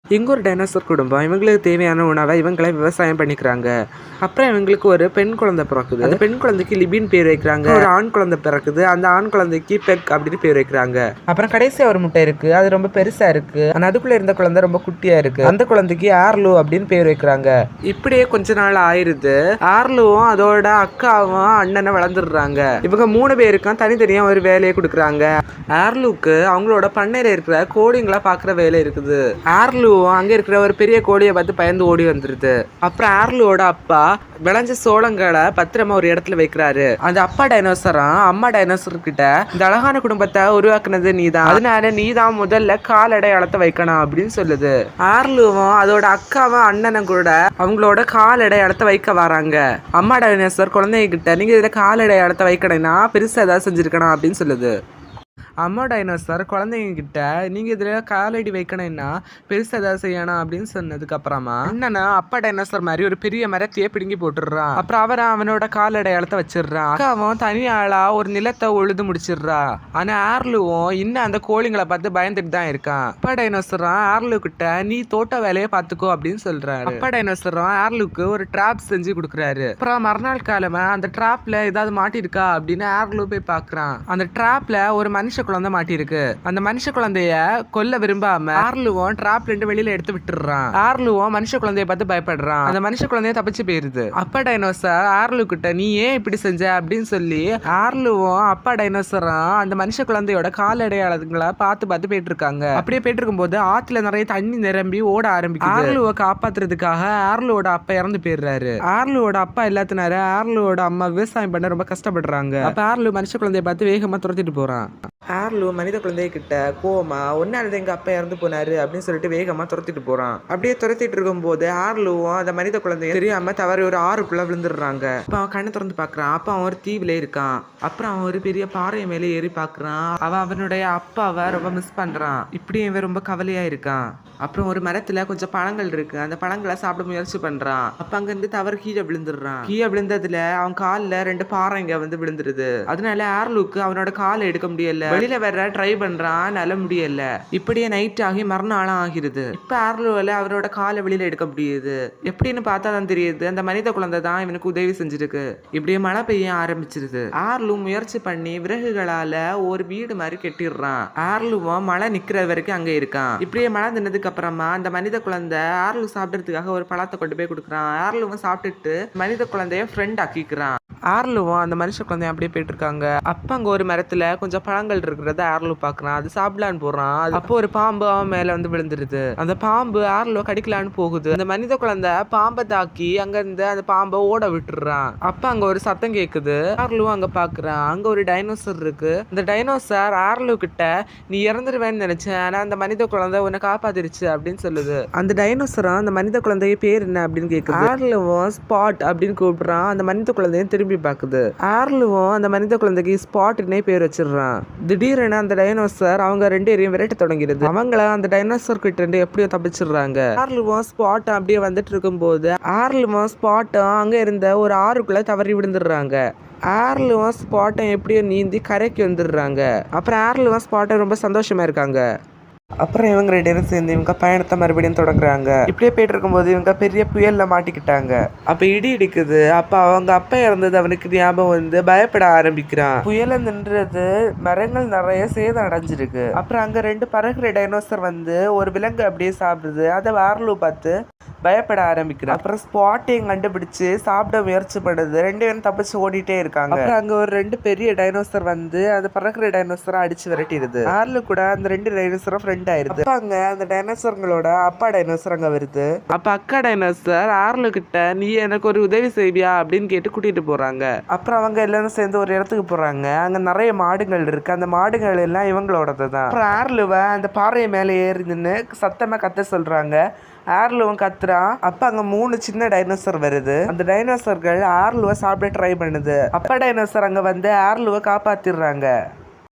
இங்க ஒரு டைனோசர் குடும்பம் இவங்களுக்கு தேவையான உணவை இவங்களே விவசாயம் பண்ணிக்கிறாங்க. அப்புறம் இவங்களுக்கு ஒரு பெண் குழந்தை பிறக்குது. அந்த பெண் குழந்தைக்கு லிபின் பேர் வைக்கிறாங்க. ஒரு ஆண் குழந்தை பிறக்குது. அந்த ஆண் குழந்தைக்கு பெக் அப்படின்னு பேர் வைக்கிறாங்க. அப்புறம் கடைசியா ஒரு முட்டை இருக்கு. அது ரொம்ப பெருசா இருக்கு. ஆனா அதுக்குள்ள இருந்த குழந்தை ரொம்ப குட்டியா இருக்கு. அந்த குழந்தைக்கு ஆர்லு அப்படின்னு பேர் வைக்கிறாங்க. இப்படியே கொஞ்ச நாள் ஆயிருது. ஆர்லுவும் அதோட அக்காவும் அண்ணனை வளர்ந்துடுறாங்க. இவங்க 3 பேருக்கும் தனித்தனியா ஒரு வேலையை கொடுக்குறாங்க. ஆர்லுக்கு அவங்களோட பண்ணையில இருக்கிற கோழிங்களா பாக்குற வேலை இருக்குது. ஆர்லு அங்க இருக்கிற ஒரு பெரிய கோழியை பார்த்து பயந்து ஓடி வந்துருது. அப்புறம் ஆர்லுவோட அப்பா விளைஞ்ச சோளங்களை பத்திரமா ஒரு இடத்துல வைக்கிறாரு. அந்த அப்பா டைனோசரும் அம்மா டைனோசர் கிட்ட இந்த அழகான குடும்பத்தை உருவாக்குனது நீதான், அதனால நீதான் முதல்ல கால் அடையாளத்தை வைக்கணும் அப்படின்னு சொல்லுது. ஆர்லுவும் அதோட அக்காவும் அண்ணனும் கூட அவங்களோட கால் அடையாளத்தை வைக்க வராங்க. அம்மா டைனோசர் குழந்தைகிட்ட நீங்க இதுல கால் அடையாளத்தை வைக்கணும்னா பெருசா ஏதாவது செஞ்சிருக்கணும் அப்படின்னு சொல்லுது. அம்மா டைனோசர் குழந்தைங்க கிட்ட நீங்க இதுல காலடி வைக்கணும்னா பெருசா ஏதாவது செய்யணும் அப்படின்னு சொன்னதுக்கு அப்புறமா அண்ணனா அப்பா டைனோசர் மாதிரி ஒரு பெரிய மரத்தையே பிடுங்கி போட்டுடுறான். அப்புறம் அவனோட காலடையாளத்தை வச்சிடுறான். அக்காவும் தனி ஆளா ஒரு நிலத்தை உழுது முடிச்சிடுறா. ஆனா ஆர்லுவும் இன்னும் அந்த கோழிங்களை பார்த்து பயந்துட்டு தான் இருக்கான். அப்பா டைனோசரும் ஆர்லு கிட்ட நீ தோட்ட வேலையை பாத்துக்கோ அப்படின்னு சொல்றாரு. அப்பா டைனோசரும் ஆர்லுக்கு ஒரு டிராப் செஞ்சு கொடுக்குறாரு. அப்புறம் மறுநாள் காலமா அந்த டிராப்ல ஏதாவது மாட்டிருக்கா அப்படின்னு ஆர்லு போய் பாக்குறான். அந்த டிராப்ல ஒரு மனுஷ குழந்தை மாட்டிருக்கு. அந்த மனுஷ குழந்தைய கொல்ல விரும்பாம ஆர்லுவும் டிராப்ல இருந்து வெளியில எடுத்து விட்டுறான். ஆர்லுவும் மனுஷ குழந்தைய பார்த்து பயப்படுறான். அந்த மனுஷ குழந்தைய தப்பிச்சு போயிருது. அப்பா டைனோசர் ஆர்லு கிட்ட நீ ஏன் இப்படி செஞ்ச அப்படின்னு சொல்லி ஆர்லுவும் அப்பா டைனோசரும் அந்த மனுஷ குழந்தையோட கால் அடையாளங்களை பார்த்து போயிட்டு இருக்காங்க. அப்படியே போயிட்டு இருக்கும் போது ஆத்துல நிறைய தண்ணி நிரம்பி ஓட ஆரம்பிக்குது. ஆர்லுவை காப்பாத்துறதுக்காக ஆர்லுவோட அப்பா இறந்து போயிடுறாரு. ஆர்லுவோட அப்பா இல்லாதனால ஆர்லுவோட அம்மா விவசாயம் பண்ண ரொம்ப கஷ்டப்படுறாங்க. அப்ப ஆர்லு மனுஷ குழந்தைய பார்த்து வேகமா துரத்திட்டு போறான். ஆர்லு மனித குழந்தை கிட்ட கோமா ஒன்னானது எங்க அப்பா இறந்து போனாரு அப்படின்னு சொல்லிட்டு வேகமா துரத்திட்டு போறான். அப்படியே துரத்திட்டு இருக்கும் போது ஆர்லுவும் அந்த மனித குழந்தைய தெரியாம தவறி ஒரு ஆறுக்குள்ள விழுந்துடுறாங்க. அப்ப அவன் கண்ணை திறந்து பாக்குறான். அப்ப அவன் ஒரு தீவுல இருக்கான். அப்புறம் அவன் ஒரு பெரிய பாறை மேலே ஏறி பாக்குறான். அவனுடைய அப்பாவை ரொம்ப மிஸ் பண்றான். இப்படி இவன் ரொம்ப கவலையா இருக்கான். அப்புறம் ஒரு மரத்துல கொஞ்சம் பழங்கள் இருக்கு. அந்த பழங்களை சாப்பிட முயற்சி பண்றான். அப்ப அங்க இருந்து தவறு கீழே விழுந்துடுறான். கீழே விழுந்ததுல அவன் கால்ல 2 பாறைங்க வந்து விழுந்துருது. அதனால ஆர்லுக்கு அவனோட காலை எடுக்க முடியல. வெளியில வர ட்ரை பண்றான், நல்ல முடியல. இப்படியே நைட் ஆகி மறுநாளும் ஆகிருது. இப்ப ஆர்லுவால அவரோட காலை வெளியில எடுக்க முடியுது. எப்படின்னு பார்த்தா தான் தெரியுது அந்த மனித குழந்தை தான் இவனுக்கு உதவி செஞ்சிருக்கு. இப்படியே மழை பெய்ய ஆரம்பிச்சிருது. ஆர்லு முயற்சி பண்ணி விறகுகளால ஒரு வீடு மாதிரி கட்டிடுறான். ஆர்லுவும் மழை நிக்கிற வரைக்கும் அங்க இருக்கான். இப்படியே மழை நின்னதுக்கு அப்புறமா அந்த மனித குழந்தை ஆர்லு சாப்பிடறதுக்காக ஒரு பழத்தை கொண்டு போய் கொடுக்குறான். ஆர்லுவும் சாப்பிட்டுட்டு மனித குழந்தைய ஃப்ரெண்ட் ஆக்கிக்கிறான். ஆர்லுவும் அந்த மனுஷ குழந்தைய அப்படியே போயிட்டு இருக்காங்க. அப்ப அங்க ஒரு மரத்துல கொஞ்சம் பழங்கள் இருக்கிறத ஆர்லு பாக்குறான். அது சாப்பிடலான்னு போறான். அப்போ ஒரு பாம்பு அவன் மேல வந்து விழுந்துருது. அந்த பாம்பு ஆர்லு கடிக்கலான்னு போகுது. அந்த மனித குழந்தை பாம்பை தாக்கி அங்க இருந்து அந்த பாம்பை ஓட விட்டுறான். அப்ப அங்க ஒரு சத்தம் கேக்குது. ஆர்லுவும் அங்க பாக்குறான். அங்க ஒரு டைனோசர் இருக்கு. இந்த டைனோசர் ஆர்லு கிட்ட நீ இறந்துருவேன்னு நினைச்சேன், ஆனா அந்த மனித குழந்தை உன்னை காப்பாத்திருச்சு அப்படின்னு சொல்லுது. அந்த டைனோசரும் அந்த மனித குழந்தைய பேர் என்ன அப்படின்னு கேக்குது. ஆர்லுவும் ஸ்பாட் அப்படின்னு கூப்பிடுறான். அந்த மனித குழந்தையும் திரும்பி பாக்குது. ஆர்லுவும் அந்த மனித குழந்தைக்கு ஸ்பாட்னே பேர் வச்சிடுறான். திடீரென அந்த டைனோசர் அவங்க 2 பேரையும் விரட்ட தொடங்கிடுது. அவங்கள அந்த டைனோசர் கிட்ட இருந்து எப்படியோ தப்பிச்சிடுறாங்க. ஆர்லுவும் ஸ்பாட் அப்படியே வந்துட்டு இருக்கும் போது ஆர்லுவும் ஸ்பாட்டும் அங்க இருந்த ஒரு ஆறுக்குள்ள தவறி விழுந்துடுறாங்க. ஆர்லுவும் ஸ்பாட்டும் எப்படியோ நீந்தி கரைக்கு வந்துடுறாங்க. அப்புறம் ஆர்லுவும் ஸ்பாட்டும் ரொம்ப சந்தோஷமா இருக்காங்க. அப்புறம் இவங்க 2 பேரும் சேர்ந்து இவங்க பயணத்தை மறுபடியும் தொடங்குறாங்க. இப்படியே போயிட்டு இருக்கும்போது இவங்க பெரிய புயல்ல மாட்டிக்கிட்டாங்க. அப்ப இடி இடிக்குது. அப்ப அவங்க அப்பா இறந்தது அவனுக்கு ஞாபகம் வந்து பயப்பட ஆரம்பிக்கிறான். புயல நின்றது, மரங்கள் நிறைய சேதம் அடைஞ்சிருக்கு. அப்புறம் அங்க 2 பறகுற டைனோசர் வந்து ஒரு விலங்கு அப்படியே சாப்பிடுது. அதை ஆர்லு பார்த்து பயப்பட ஆரம்பிக்கிறான். அப்புறம் ஸ்பாட்டையும் கண்டுபிடிச்சு சாப்பிட முயற்சி பண்ணுது. 2 பேரும் தப்பிச்சு ஓடிட்டே இருக்காங்க. அப்புறம் அங்க ஒரு 2 பெரிய டைனோசர் வந்து அந்த பறக்கிற டைனோசரை அடிச்சு விரட்டிடுது. ஆர்லு கூட அந்த 2 டைனோசரும் ஃப்ரெண்ட் ஆயிருது. அப்ப அங்க அந்த டைனோசர்களோட அப்பா டைனோசர் அங்க வருது. அப்ப அக்கா டைனோசர் ஆர்லு கிட்ட நீ எனக்கு ஒரு உதவி செய்வியா அப்படின்னு கேட்டு கூட்டிட்டு போறாங்க. அப்புறம் அவங்க எல்லாரும் சேர்ந்து ஒரு இடத்துக்கு போறாங்க. அங்க நிறைய மாடுகள் இருக்கு. அந்த மாடுகள் எல்லாம் இவங்களோடது தான். அப்புறம் ஆர்லுவை அந்த பாறை மேல ஏறி நின்று சத்தமா கத்த சொல்றாங்க. ஆர்லுவும் கத்துறான். அப்ப அங்க 3 சின்ன டைனோசர் வருது. அந்த டைனோசர்கள் ஆர்லுவை சாப்பிட ட்ரை பண்ணுது. அப்பா டைனோசர் அங்க வந்து ஆர்லுவை காப்பாத்திடுறாங்க.